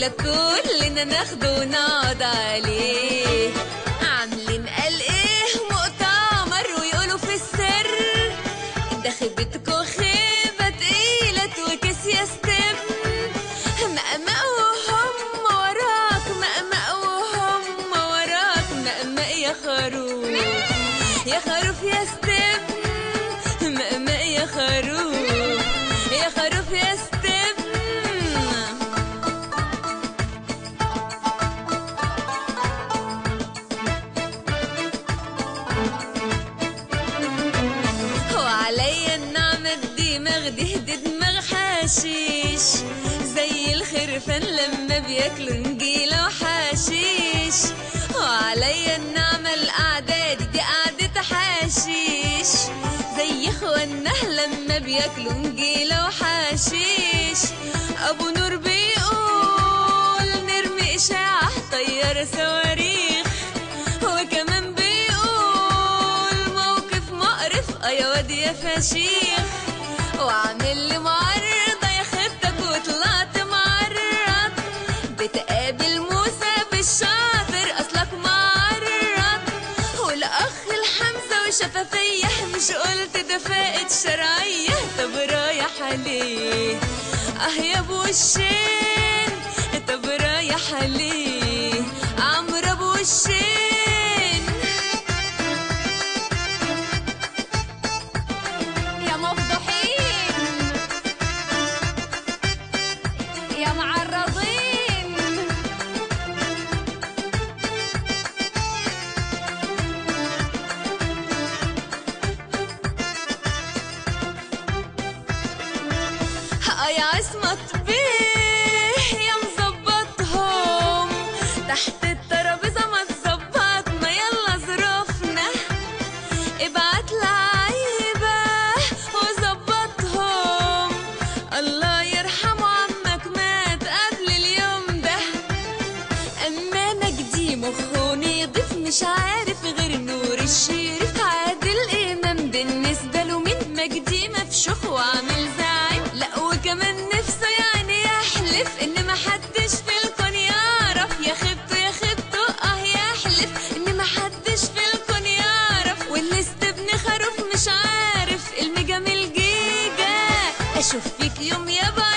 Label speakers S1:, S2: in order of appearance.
S1: معقولة كلنا ناخده ونقعد عليه؟ عاملين قال ايه مؤتمر ويقولوا في السر ده خيبتكوا خيبة تقيلة وكيس يستم. مقمق وهم وراك، مقمق وهم وراك، مقمق يا خروف يا خروف يا ستم. مقمق يا خروف يا خروف يا ستم. وعليا النعمة الدماغ دي دماغ حشيش زي الخرفان لما بياكلوا نجيلة وحشيش. وعليا النعمة القعدة دي قعدة حشيش زي اخوانا لما بياكلوا نجيلة وحشيش. ابو نور بيقول نرمي اشاعة طيارة صواريخ، وكمان بيقول موقف مقرف يا واد يا فشيخ. وعامل لي معرضة يا خدتك وطلعت معرض، بتقابل موسى بالشاطر اصلك معرض. والاخ الحمزة وشفافية مش قلت ده فائد شرعية؟ طب رايح عليه يا ابو وشين، طب رايح عليه عمرو ابو وشين.
S2: يا مفضوحين يا معرضين،
S1: يا عصمت بيه يا مظبطهم تحت الترابيزة ما تظبطنا يلا ظروفنا. ابعت لعيبة وظبطهم، الله يرحمه عمك مات قبل اليوم ده. اما مجدي مخه نضيف مش عارف غير نور الشريف. عادل امام بالنسبة له مين؟ مجدي مفشوخ وعامل زعيم. لا وكمان نفسه يعني يحلف ان محدش في الكون يعرف. يا خيبته يا خيبته يحلف ان محدش في الكون يعرف. والليست ابن خروف مش عارف الميجا من الجيجا. اشوف فيك يوم يابا